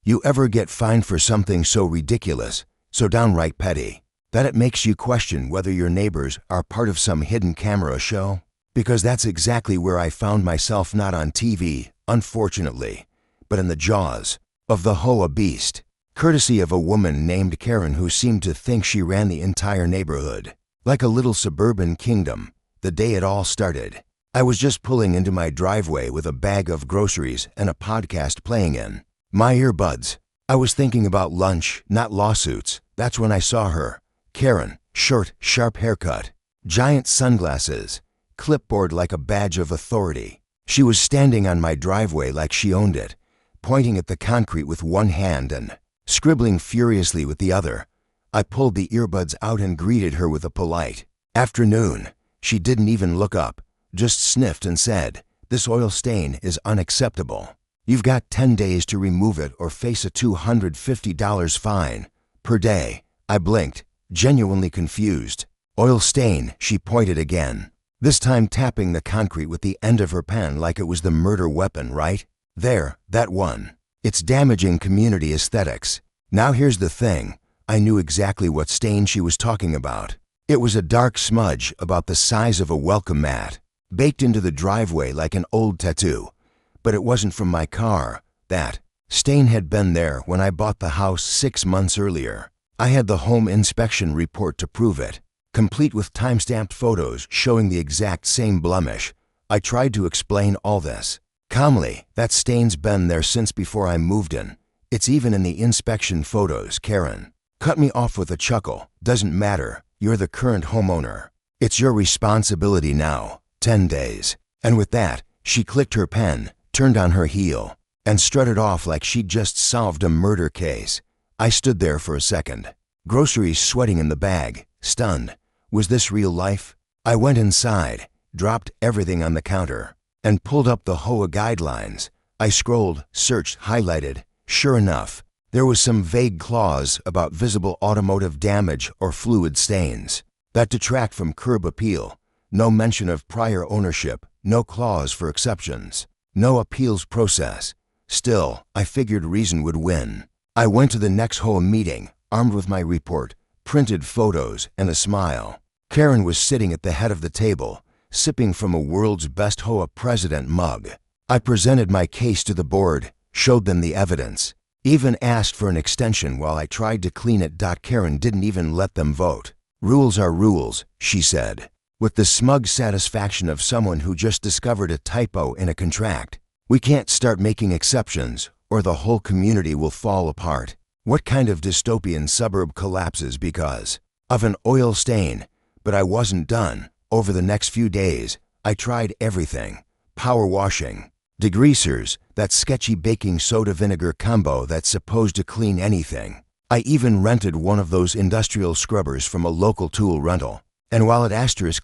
You ever get fined for something so ridiculous, so downright petty, that it makes you question whether your neighbors are part of some hidden camera show? Because that's exactly where I found myself, not on TV, unfortunately, but in the jaws of the HOA beast, courtesy of a woman named Karen who seemed to think she ran the entire neighborhood. Like a little suburban kingdom, the day it all started. I was just pulling into my driveway with a bag of groceries and a podcast playing in my earbuds. I was thinking about lunch, not lawsuits. That's when I saw her. Karen, short, sharp haircut, giant sunglasses, clipboard like a badge of authority. She was standing on my driveway like she owned it, pointing at the concrete with one hand and scribbling furiously with the other. I pulled the earbuds out and greeted her with a polite afternoon. She didn't even look up, just sniffed and said, "This oil stain is unacceptable. You've got 10 days to remove it or face a $250 fine per day." I blinked, genuinely confused. "Oil stain," she pointed again, this time tapping the concrete with the end of her pen like it was the murder weapon, right? "There, that one. It's damaging community aesthetics." Now here's the thing. I knew exactly what stain she was talking about. It was a dark smudge about the size of a welcome mat, baked into the driveway like an old tattoo. But it wasn't from my car. That stain had been there when I bought the house 6 months earlier. I had the home inspection report to prove it, complete with time-stamped photos showing the exact same blemish. I tried to explain all this calmly. "That stain's been there since before I moved in. It's even in the inspection photos." Karen cut me off with a chuckle. "Doesn't matter. You're the current homeowner. It's your responsibility now. 10 days. And with that, she clicked her pen, turned on her heel, and strutted off like she'd just solved a murder case. I stood there for a second, groceries sweating in the bag, stunned. Was this real life? I went inside, dropped everything on the counter, and pulled up the HOA guidelines. I scrolled, searched, highlighted. Sure enough, there was some vague clause about visible automotive damage or fluid stains that detract from curb appeal. No mention of prior ownership, no clause for exceptions, no appeals process. Still, I figured reason would win. I went to the next HOA meeting, armed with my report, printed photos, and a smile. Karen was sitting at the head of the table, sipping from a world's best HOA president mug. I presented my case to the board, showed them the evidence, even asked for an extension while I tried to clean it. Karen didn't even let them vote. "Rules are rules," she said, with the smug satisfaction of someone who just discovered a typo in a contract. "We can't start making exceptions, or the whole community will fall apart." What kind of dystopian suburb collapses because of an oil stain? But I wasn't done. Over the next few days, I tried everything. Power washing, degreasers, that sketchy baking soda vinegar combo that's supposed to clean anything. I even rented one of those industrial scrubbers from a local tool rental. And while it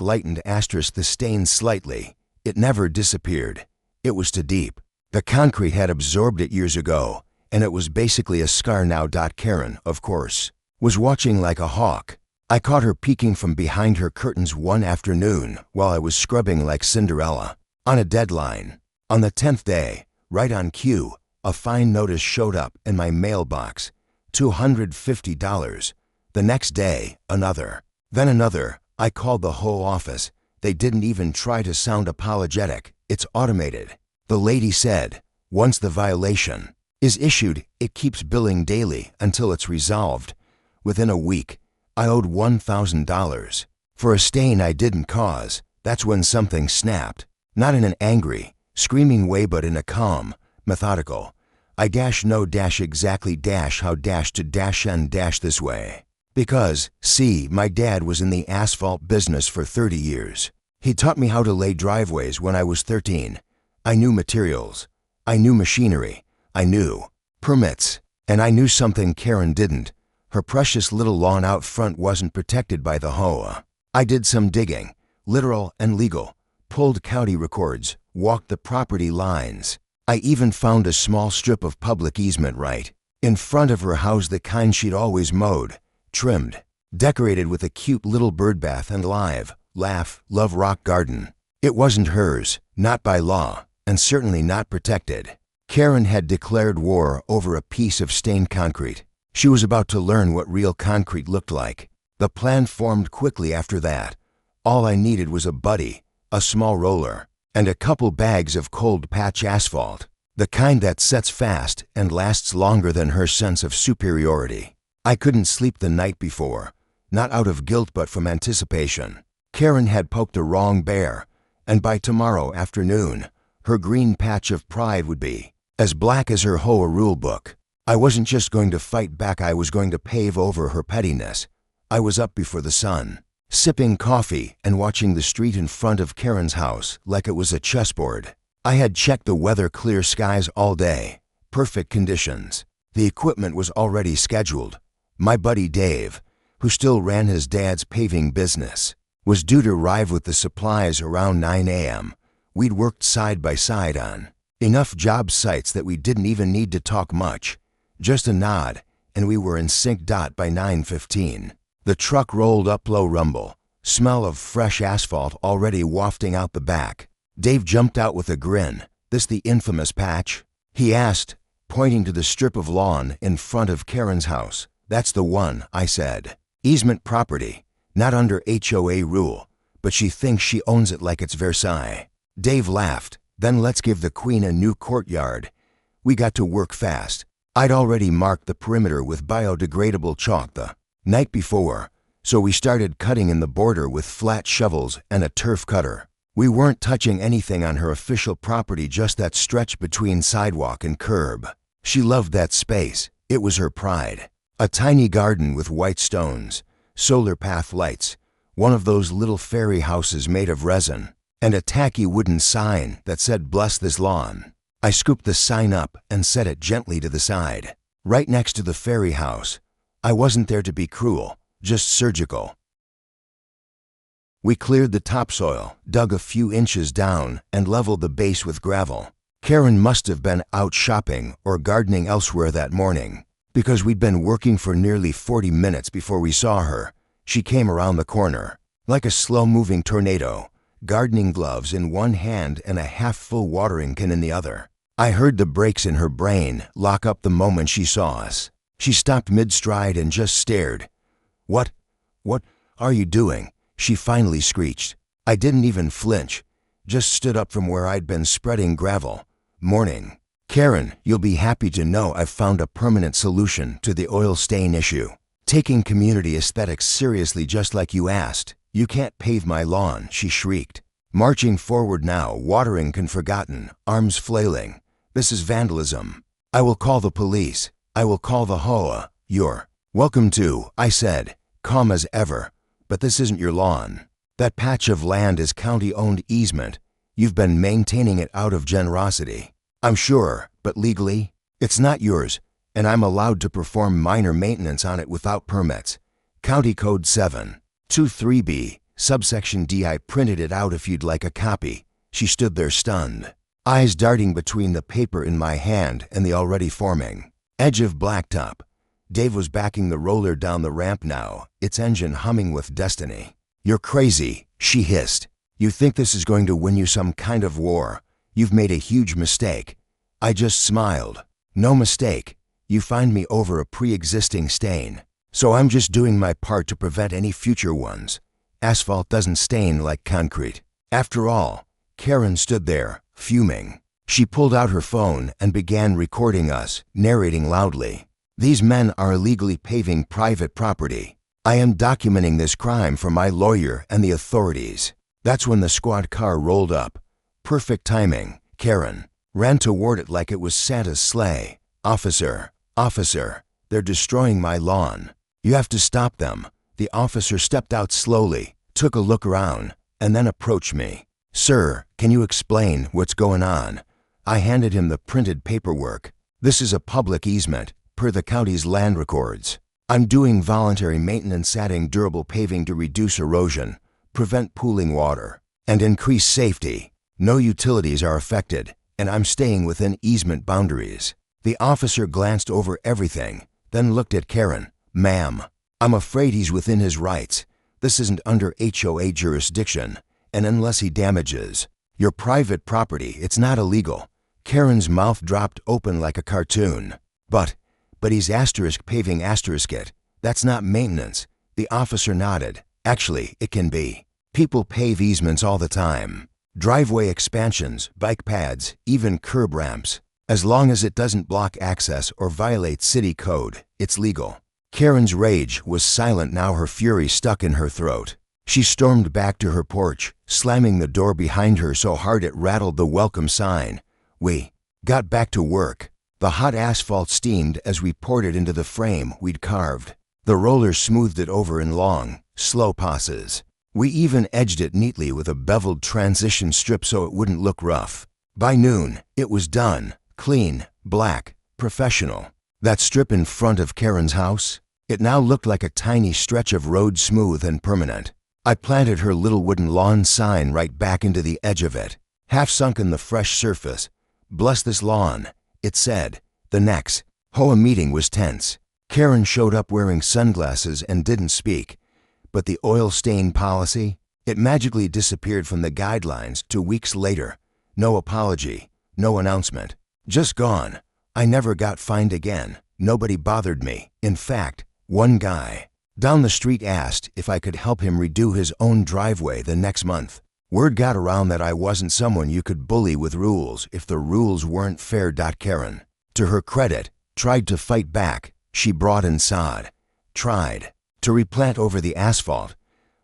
lightened the stain slightly, it never disappeared. It was too deep. The concrete had absorbed it years ago, and it was basically a scar now. Karen, of course, was watching like a hawk. I caught her peeking from behind her curtains one afternoon while I was scrubbing like Cinderella. On a deadline. On the 10th day, right on cue, a fine notice showed up in my mailbox. $250. The next day, another. Then another. I called the whole office. They didn't even try to sound apologetic. "It's automated." The lady said, "Once the violation is issued, it keeps billing daily until it's resolved." Within a week, I owed $1,000 for a stain I didn't cause. That's when something snapped. Not in an angry, screaming way, but in a calm, methodical, I no exactly how to end this way. Because, see, my dad was in the asphalt business for 30 years. He taught me how to lay driveways when I was 13. I knew materials. I knew machinery. I knew permits. And I knew something Karen didn't. Her precious little lawn out front wasn't protected by the HOA. I did some digging, literal and legal, pulled county records, walked the property lines. I even found a small strip of public easement right in front of her house, the kind she'd always mowed, trimmed, decorated with a cute little birdbath and love rock garden. It wasn't hers, not by law, and certainly not protected. Karen had declared war over a piece of stained concrete. She was about to learn what real concrete looked like. The plan formed quickly after that. All I needed was a buddy, a small roller, and a couple bags of cold patch asphalt, the kind that sets fast and lasts longer than her sense of superiority. I couldn't sleep the night before, not out of guilt but from anticipation. Karen had poked a wrong bear, and by tomorrow afternoon, her green patch of pride would be as black as her HOA rulebook. I wasn't just going to fight back, I was going to pave over her pettiness. I was up before the sun, sipping coffee and watching the street in front of Karen's house like it was a chessboard. I had checked the weather, clear skies all day, perfect conditions. The equipment was already scheduled. My buddy Dave, who still ran his dad's paving business, was due to arrive with the supplies around 9 a.m. We'd worked side by side on enough job sites that we didn't even need to talk much. Just a nod, and we were in sync. By 9:15, the truck rolled up, low rumble, smell of fresh asphalt already wafting out the back. Dave jumped out with a grin. "This the infamous patch?" he asked, pointing to the strip of lawn in front of Karen's house. "That's the one," I said. "Easement property, not under HOA rule, but she thinks she owns it like it's Versailles." Dave laughed. "Then let's give the queen a new courtyard." We got to work fast. I'd already marked the perimeter with biodegradable chalk the night before, so we started cutting in the border with flat shovels and a turf cutter. We weren't touching anything on her official property, just that stretch between sidewalk and curb. She loved that space. It was her pride. A tiny garden with white stones, solar path lights, one of those little fairy houses made of resin, and a tacky wooden sign that said "Bless this lawn." I scooped the sign up and set it gently to the side, right next to the fairy house. I wasn't there to be cruel, just surgical. We cleared the topsoil, dug a few inches down, and leveled the base with gravel. Karen must have been out shopping or gardening elsewhere that morning, because we'd been working for nearly 40 minutes before we saw her. She came around the corner, like a slow-moving tornado, gardening gloves in one hand and a half-full watering can in the other. I heard the brakes in her brain lock up the moment she saw us. She stopped mid-stride and just stared. What are you doing?" she finally screeched. I didn't even flinch, just stood up from where I'd been spreading gravel. "Morning. Karen, you'll be happy to know I've found a permanent solution to the oil stain issue. Taking community aesthetics seriously just like you asked. You can't pave my lawn," she shrieked. Marching forward now, watering can forgotten, arms flailing. "This is vandalism. I will call the police. I will call the HOA. You're welcome to," I said, calm as ever. "But this isn't your lawn. That patch of land is county-owned easement. You've been maintaining it out of generosity." "I'm sure, but legally, it's not yours, and I'm allowed to perform minor maintenance on it without permits. County Code 723B, subsection D. I printed it out if you'd like a copy." She stood there stunned, eyes darting between the paper in my hand and the already forming edge of blacktop. Dave was backing the roller down the ramp now, its engine humming with destiny. "You're crazy," she hissed. "You think this is going to win you some kind of war? You've made a huge mistake." I just smiled. "No mistake. You find me over a pre-existing stain, so I'm just doing my part to prevent any future ones. Asphalt doesn't stain like concrete. After all." Karen stood there, fuming. She pulled out her phone and began recording us, narrating loudly. "These men are illegally paving private property. I am documenting this crime for my lawyer and the authorities." That's when the squad car rolled up. Perfect timing. Karen ran toward it like it was Santa's sleigh. Officer, they're destroying my lawn. You have to stop them." The officer stepped out slowly, took a look around, and then approached me. "Sir, can you explain what's going on?" I handed him the printed paperwork. "This is a public easement, per the county's land records. I'm doing voluntary maintenance, adding durable paving to reduce erosion, prevent pooling water, and increase safety. No utilities are affected, and I'm staying within easement boundaries." The officer glanced over everything, then looked at Karen. "Ma'am, I'm afraid he's within his rights. This isn't under HOA jurisdiction, and unless he damages your private property, it's not illegal." Karen's mouth dropped open like a cartoon. But he's asterisk paving asterisk it. That's not maintenance. The officer nodded. Actually, it can be. People pave easements all the time. Driveway expansions, bike pads, even curb ramps. As long as it doesn't block access or violate city code, it's legal. Karen's rage was silent now, her fury stuck in her throat. She stormed back to her porch, slamming the door behind her so hard it rattled the welcome sign. We got back to work. The hot asphalt steamed as we poured it into the frame we'd carved. The rollers smoothed it over in long, slow passes. We even edged it neatly with a beveled transition strip so it wouldn't look rough. By noon, it was done, clean, black, professional. That strip in front of Karen's house? It now looked like a tiny stretch of road, smooth and permanent. I planted her little wooden lawn sign right back into the edge of it, half sunk in the fresh surface. "Bless this lawn," it said. The next HOA meeting was tense. Karen showed up wearing sunglasses and didn't speak. But the oil stain policy? It magically disappeared from the guidelines 2 weeks later. No apology, no announcement. Just gone. I never got fined again. Nobody bothered me. In fact, one guy down the street asked if I could help him redo his own driveway the next month. Word got around that I wasn't someone you could bully with rules if the rules weren't fair. Karen, to her credit, tried to fight back. She brought in sod, tried to replant over the asphalt,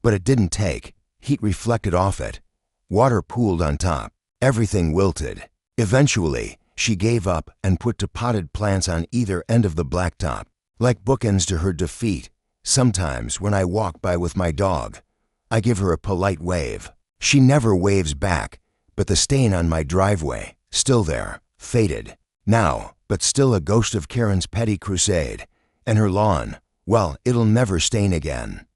but it didn't take. Heat reflected off it. Water pooled on top. Everything wilted. Eventually, she gave up and put potted plants on either end of the blacktop, like bookends to her defeat. Sometimes when I walk by with my dog, I give her a polite wave. She never waves back, but the stain on my driveway, still there, faded. Now, but still a ghost of Karen's petty crusade. And her lawn, well, it'll never stain again.